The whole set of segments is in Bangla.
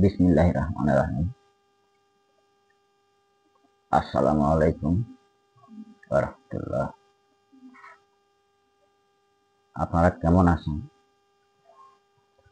বিসমিল্লাহির রহমানির রহিম। আসসালামু আলাইকুম ওয়া রাহমাতুল্লাহ। আপনারা কেমন আছেন?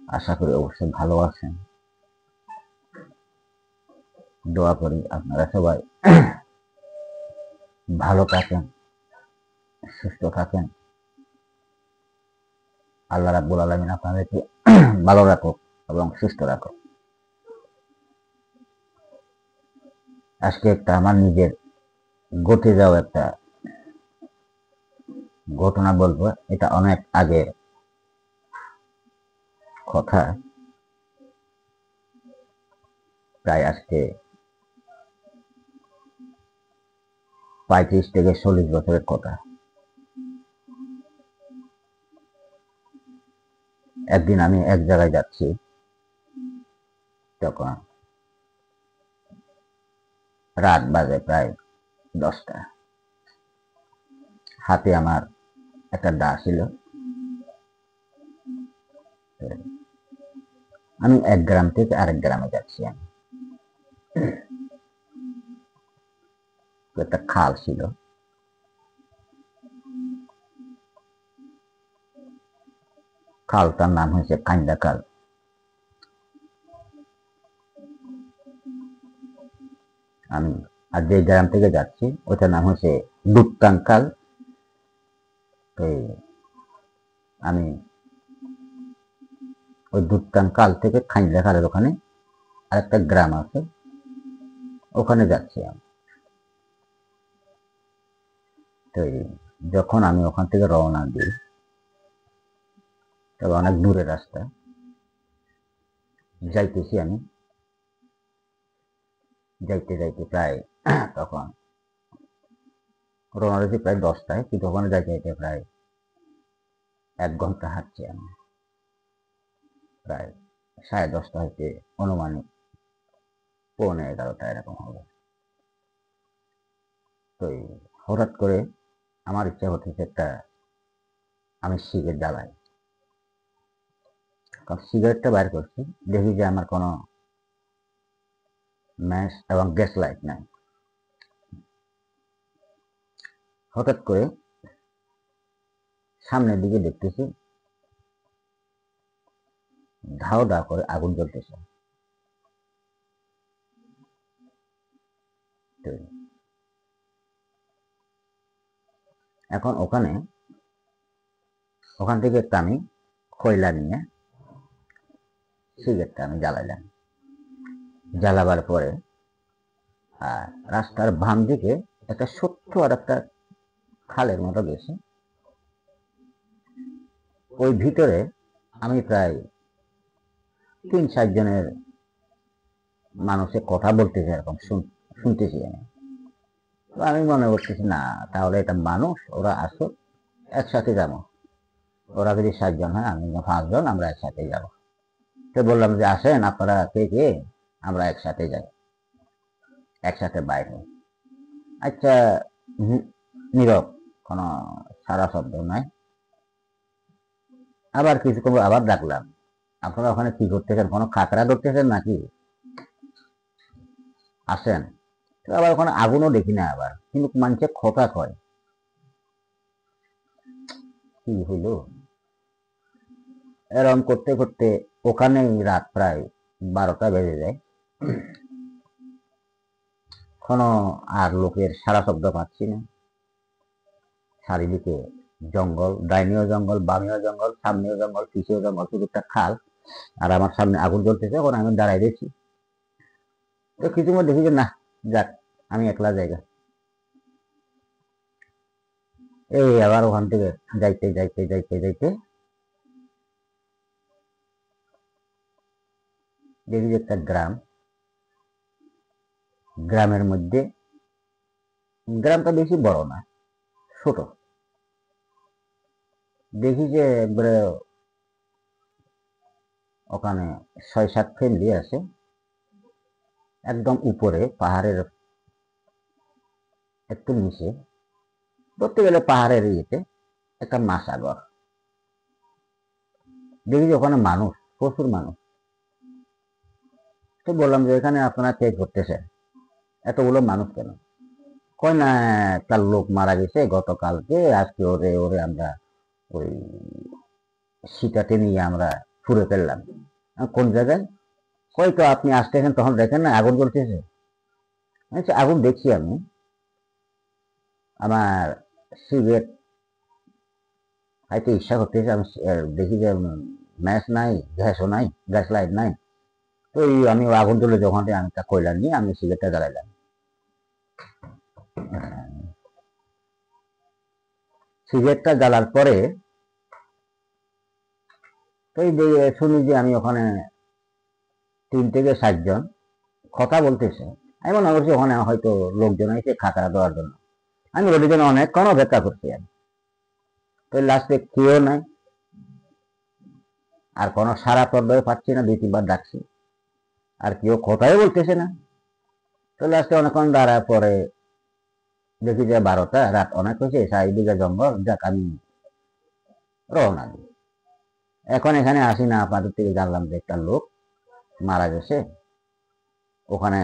আশা করি অবশ্যই ভালো আছেন। দোয়া করি আপনারা সবাই ভালো থাকেন, সুস্থ থাকেন। আল্লাহ রাব্বুল আলামিন আপনাদেরকে ভালো রাখুক এবং সুস্থ রাখুক। আজকে একটা আমার নিজের ঘটে যাওয়া একটা ঘটনা বলবো। এটা অনেক আগের কথা, প্রায় আজকে 35 থেকে 40 বছরের কথা। একদিন আমি এক জায়গায় যাচ্ছি, তখন রাত বাজে প্রায় 10টা। হাতে আমার একটা দা ছিল। আমি এক গ্রাম থেকে আরেক গ্রামে যাচ্ছি। আমি একটা খাল ছিল, খালটার নাম হয়েছে কান্দা খাল। আমি আর যে গ্রাম থেকে যাচ্ছি ওটার নাম হচ্ছে দুপটাং খাল। তো আমি ওই দুপটাং খাল থেকে খাইন্দা খালের ওখানে আরেকটা গ্রাম আছে, ওখানে যাচ্ছি আমি। তো যখন আমি ওখান থেকে রওনা দিই, তবে অনেক দূরের রাস্তা যাইতেছি আমি। যাইতে যাইতে প্রায় তখন রওনা দিয়েছি প্রায় 10টায়, কিন্তু ওখানে যাইতে যাইতে প্রায় 1 ঘন্টা হাঁটছি আমি। প্রায় 10:30 হইতে অনুমানিক 11:45 এরকম হবে। তো হঠাৎ করে আমার ইচ্ছা হচ্ছে একটা আমি সিগারেট জ্বালাই। কারণ সিগারেটটা বাইর করছি, দেখি যে আমার কোনো ম্যাচ এবং গ্যাস লাইট নাই। হঠাৎ করে সামনের দিকে দেখতেছি ধাও ধাও করে আগুন জ্বলতেছে। তো এখন ওখান থেকে একটা আমি কয়লা নিয়ে সিগারেটটা আমি জ্বালাইলাম। জ্বালাবার পরে আর রাস্তার বাম দিকে একটা ছোট্ট আর একটা খালের মতো গেছে। ওই ভিতরে আমি প্রায় 3-4 জনের মানুষের কথা বলতেছে, এরকম শুনতেছি আমি। তো আমি মনে করতেছি না, তাহলে এটা মানুষ, ওরা আসুক, একসাথে যাবো। ওরা যদি 7 জন হয়, আমি 5 জন, আমরা একসাথে যাবো। তো বললাম যে আসেন আপনারা কে কে, আমরা একসাথে যাই, একসাথে বাইর হই। আচ্ছা, নীরব, কোনো সারা শব্দ নাই। আবার কিছুক্ষণ পর আবার ডাকলাম, আপনারা ওখানে কি করতেছেন, কোনো খাতরা করতেছেন নাকি, আসেন। তো আবার ওখানে আগুনও দেখি না আবার, কিন্তু মানুষের খোঁচা কয়। কি হইল, এরকম করতে করতে ওখানেই রাত প্রায় 12টা বেজে যায়। কোনো আর লোকের সারা শব্দ পাচ্ছি না। চারিদিকে জঙ্গল, ডাইনিও জঙ্গল, বামিও জঙ্গল, সামনেও জঙ্গল, পিছেও জঙ্গল, শুধু একটা খাল। আর আমার সামনে আগুন জ্বলতেছে, ওখানে আমি দাঁড়াই দিয়েছি। তো কিছু মধ্যে দেখি যে না, যাক, আমি একলা জায়গা। এই আবার ওখান থেকে যাইতে যাইতে যাইতে যাইতে দেখি যে একটা গ্রাম। গ্রামের মধ্যে, গ্রামটা বেশি বড় না, ছোট। দেখি যে একবারে ওখানে 6-7 ফ্যামিলি আছে। একদম উপরে পাহাড়ের একটু নিচে, ধরতে গেলে পাহাড়ের ইয়েতে একটা মাসাঘর। দেখি যে ওখানে মানুষ, প্রচুর মানুষ। তো বললাম যে এখানে আপনারা কে করতেছেন, এতগুলো মানুষ কেন? কয় না, তার লোক মারা গেছে গতকালকে, আজকে ওরে ওরে আমরা ওই সীতাতে নিয়ে আমরা ফুরে ফেললাম। কোন জায়গায়? কয় তো আপনি আসতেছেন তখন দেখেন না আগুন জ্বলতেছে। আচ্ছা, আগুন দেখছি আমি, আমার সিগারেট খাইতে ইচ্ছা করতেছে, আমি দেখি যে ম্যাচ নাই, গ্যাসও নাই, গ্যাস লাইট নাই। তো আমি আগুন জ্বলে যখন আমি তা কয়লা নিয়ে আমি সিগারেটটা জ্বালাইলাম। সিগারেটটা জ্বালার পরে তো শুনি যে আমি ওখানে 3 থেকে 7 জন কথা বলতেছে। আমি মনে করছি ওখানে হয়তো লোকজন এসে খাতা দেওয়ার জন্য। আমি ওদের জন্য অনেকক্ষণ অপেক্ষা করছি। আমি তো লাস্টে কেউ নাই, আর কোনো সারা পর্দায় পাচ্ছি না, 2-3 বার ডাকছি, আর কেউ কথাই বলতেছে না। তো লাস্টে অনেকক্ষণ দাঁড়ার পরে দেখি যে 12টা রাত অনেক হয়েছে, চারিদিকে জঙ্গল, যাক আমি রওনা দিই। এখন এখানে আসি না, আপনাদের থেকে জানলাম যে একটা লোক মারা গেছে, ওখানে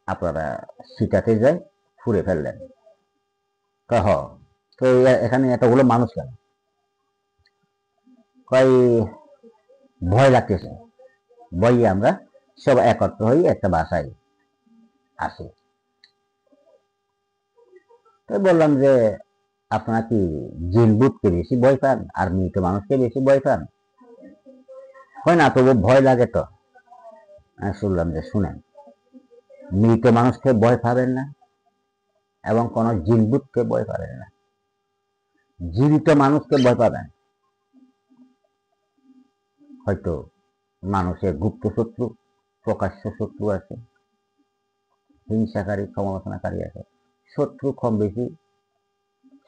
আপনারা সীতাতে যাই ফুরে ফেললেন। হ, তো এখানে এতগুলো মানুষ কেন? কয় ভয় লাগতেছে, ভয়ে আমরা সব একত্র হয়ে একটা বাসায় আসি। তো বললাম যে আপনারা কি জিনভূতকে বেশি ভয় পান আর মৃত মানুষকে বেশি ভয় পান? হয় না, তবু ভয় লাগে তো। আমি শুনলাম যে শুনেন, মৃত মানুষকে ভয় পাবেন না এবং কোন জিনভূতকে ভয় পাবেন না, জীবিত মানুষকে ভয় পাবেন। হয়তো মানুষের গুপ্ত শত্রু, প্রকাশ্য শত্রু আছে, হিংসাকারী, সমালোচনাকারী আছে, শত্রু কম বেশি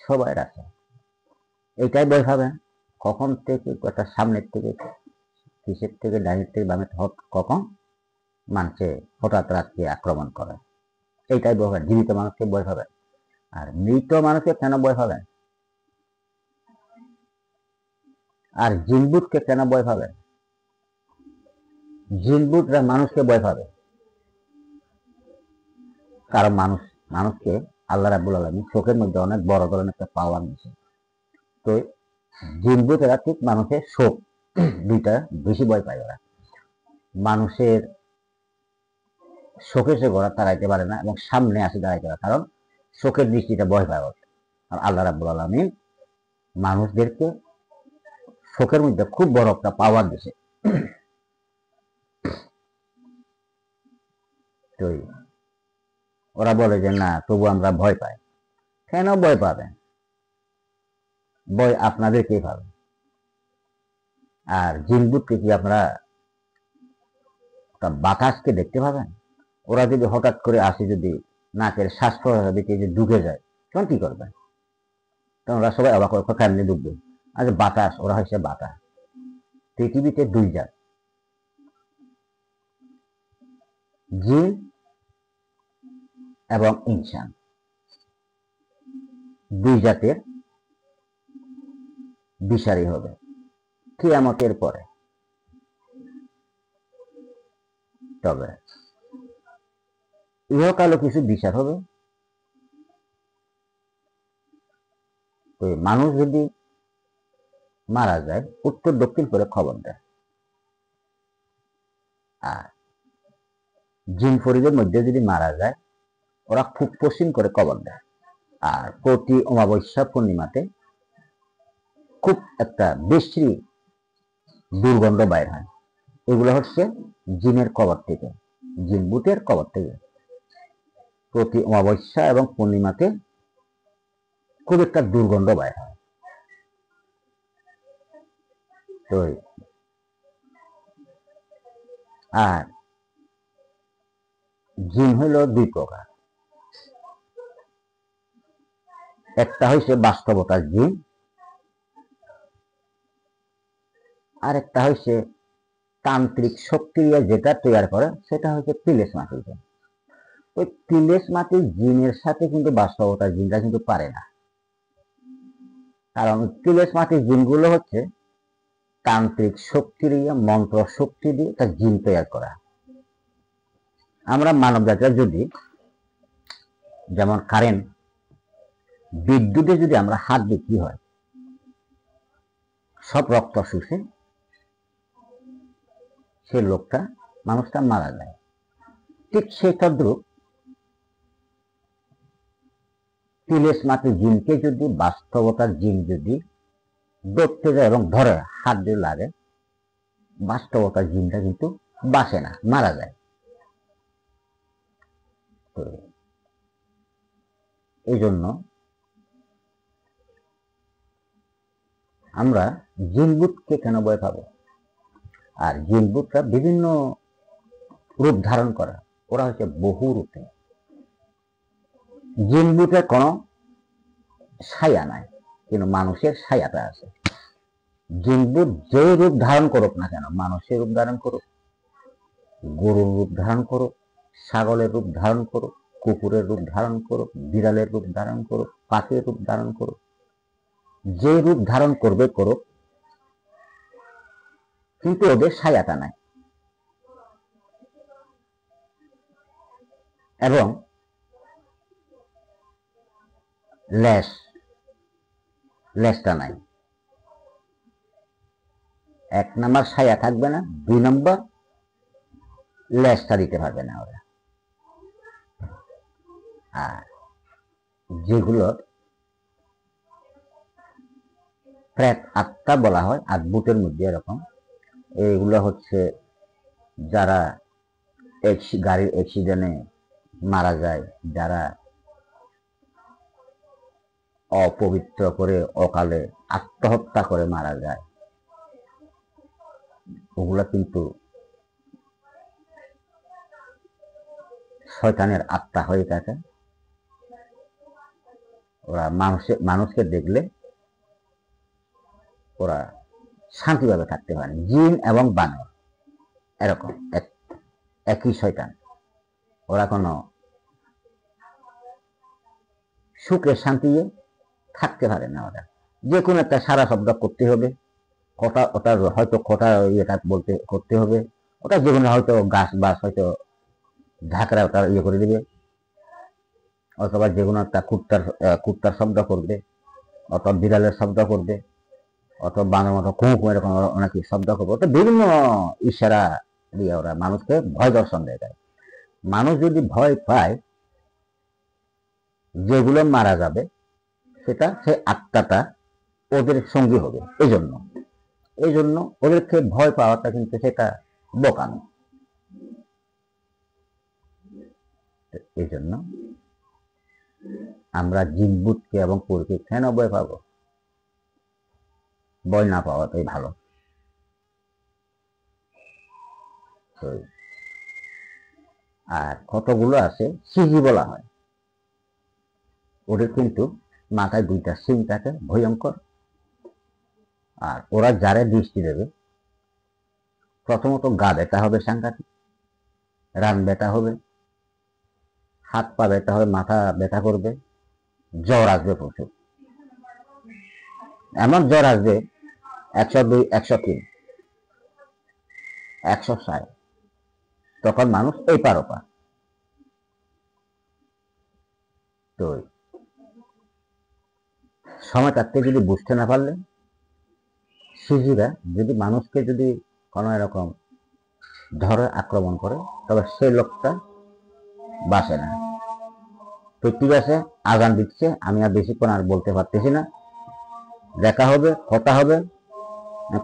সবাই আছে। এটাই ভয় পাবেন। কখন থেকে একটা সামনের থেকে, কিসের থেকে, ডাইনের থেকে, বামের কখন মানুষে হঠাৎ রাত্রে আক্রমণ করে, এইটাই ভয় পাবেন। জীবিত মানুষকে ভয় পাবেন। আর মৃত মানুষকে কেন ভয় পাবেন? আর জিনভূতকে কেন ভয় পাবেন? জিনভূতরা মানুষকে ভয় পাবে, কারণ মানুষকে আল্লাহ রাব্বুল আলামিন চোখের মধ্যে অনেক বড় ধরনের একটা পাওয়ার দিয়েছে। তো জিনভূতেরা ঠিক মানুষের চোখ দুইটা বেশি ভয় পায়। ওরা মানুষের চোখে সে ঘোড়া তাড়াইতে পারে না এবং সামনে আসে দাঁড়াইতে পারে, কারণ চোখের দৃষ্টিটা ভয় পায় ওর। আর আল্লাহ রাব্বুল আলামিন মানুষদেরকে চোখের মধ্যে খুব বড় একটা পাওয়ার দিয়েছে। তো ওরা বলে যে না, তবু আমরা ভয় পাই। কেন ভয় পাবেন? ভয় আপনাদেরকেই পাবে। আর জিনভূতকে কি আপনারা বাতাসকে দেখতে পাবেন? ওরা যদি হঠাৎ করে আসে, যদি নাকের শ্বাস প্রশ্বাসের দিকে যে ঢুকে যায়, তখন কি করবেন? তখন ওরা সবাই অবাক করে কেমনি ঢুকবে। আচ্ছা, বাতাস, ওরা হচ্ছে বাতাস। পৃথিবীতে 2 জাত, জিন এবং ইনসান। 2 জাতের বিচারই হবে কিয়ামতের পরে। তবে ইহকালও কিছু বিচার হবে। ওই মানুষ যদি মারা যায়, উত্তর দক্ষিণ করে খবর দেয়। আর জিন ফরিদের মধ্যে যদি মারা যায়, ওরা খুব পশ্চিম করে খবর দেয়। আর প্রতি অমাবস্যা পূর্ণিমাতে খুব একটা বিশ্রী দুর্গন্ধ বাইর হয়। এগুলো হচ্ছে জিনের কবর থেকে, জিন ভূতের কবর থেকে প্রতি অমাবস্যা এবং পূর্ণিমাতে খুব একটা দুর্গন্ধ বাইর হয়। তো আর জিন হইল 2 প্রকার। একটা হইছে বাস্তবতার জিন, আর একটা হইছে তান্ত্রিক শক্তি দিয়ে যেটা তৈরি করে, সেটা হচ্ছে তিলেস মাটির জিন। ওই তিলেস মাটির জিনের সাথে কিন্তু বাস্তবতার জিনটা কিন্তু পারে না। কারণ তিলেস মাটির জিনগুলো হচ্ছে তান্ত্রিক শক্তি দিয়ে, মন্ত্র শক্তি দিয়ে তার জিন তৈরি করা। আমরা মানব জাতিরা যদি যেমন কারেন্ট বিদ্যুতে যদি আমরা হাত দিই কি হয়, সব রক্ত শুষে সে লোকটা মানুষটা মারা যায়। ঠিক সেই তদ্রুপ তিলেস মাটি জিনকে যদি বাস্তবতার জিন যদি ধরতে যায় এবং ধরে হাত দিয়ে লাগে, বাস্তবতার জিনটা কিন্তু বাঁচে না, মারা যায়। তো এই জন্য আমরা জিনভূতকে কেন ভয় পাবো? আর জিনভূতরা বিভিন্ন রূপ ধারণ করা, ওরা হচ্ছে বহু রূপে। জিনভূতের কোনো ছায়া নাই, কিন্তু মানুষের ছায়াটা আছে। জিনভূত যে রূপ ধারণ করুক না কেন, মানুষের রূপ ধারণ করুক, গরুর রূপ ধারণ করুক, ছাগলের রূপ ধারণ করুক, কুকুরের রূপ ধারণ করুক, বিড়ালের রূপ ধারণ করুক, পাখির রূপ ধারণ করুক, যে রূপ ধারণ করবে করুক, কিন্তু ওদের ছায়াটা নাই। এবং লেজটা নাই। 1 নম্বর ছায়া থাকবে না, 2 নম্বর লেজটা দিতে পারবে না ওরা। আর যেগুলো প্রেত আত্মা বলা হয় আত্মভূতের মধ্যে, এরকম এইগুলো হচ্ছে যারা গাড়ির অ্যাক্সিডেন্টে মারা যায়, যারা অপবিত্র করে অকালে আত্মহত্যা করে মারা যায়, ওগুলা কিন্তু শয়তানের আত্মা হয়ে থাকে। ওরা মানুষকে দেখলে ওরা শান্তিভাবে থাকতে পারে। জিন এবং বানর এরকম একই শয়তান, ওরা কোনো সুখে শান্তিতে থাকতে পারে না। ওরা যে কোনো একটা সারা শব্দ করতে হবে, ওটার হয়তো কথা ইয়েটা বলতে করতে হবে, ওটা যে কোনো হয়তো গাছ বাস হয়তো ঢাকরা ওটা ইয়ে করে দিবে, অথবা যে কোনো একটা কুত্তার শব্দ করবে, অথবা বিড়ালের শব্দ করবে, অথবা বাংলার মতো কুঁকু এরকম অনেক শব্দ করবে। ওটা বিভিন্ন ইশারা দিয়ে ওরা মানুষকে ভয় দর্শন দেয়। মানুষ যদি ভয় পায় যেগুলো মারা যাবে, সেটা সে আত্মাটা ওদের সঙ্গী হবে। এই জন্য ওদেরকে ভয় পাওয়াটা কিন্তু সেটা বোকামি। এই জন্য আমরা জিনভূতকে এবং পরীকে কেন ভয় পাবো? ভয় না পাওয়াটাই ভালো। আর কতগুলো আছে সিজি বলা হয়, ওদের কিন্তু মাথায় 2টা সিং থাকে, ভয়ঙ্কর। আর ওরা যারে দৃষ্টি দেবে, প্রথমত গা ব্যথা হবে সাংঘাতিক, রান ব্যথা হবে, হাত পা ব্যথা হবে, মাথা ব্যথা করবে, জ্বর আসবে প্রচুর। এমন জ্বর আসবে 102, 103, 160, তখন মানুষ এই পার ওপার। তো সময় থাকতে যদি বুঝতে না পারলে, সিজিরা যদি মানুষকে যদি কোনো এরকম ধরে আক্রমণ করে, তবে সেই লোকটা বাঁচে না। তো ঠিক আছে, আজান দিচ্ছে, আমি আর বেশিক্ষণ আর বলতে পারতেছি না। দেখা হবে, কথা হবে,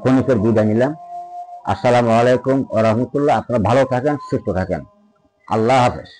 ক্ষণিকের বিদায় নিলাম। আসসালামু আলাইকুম ওয়া রাহমাতুল্লাহ। আপনারা ভালো থাকেন, সুস্থ থাকেন। আল্লাহ হাফেজ।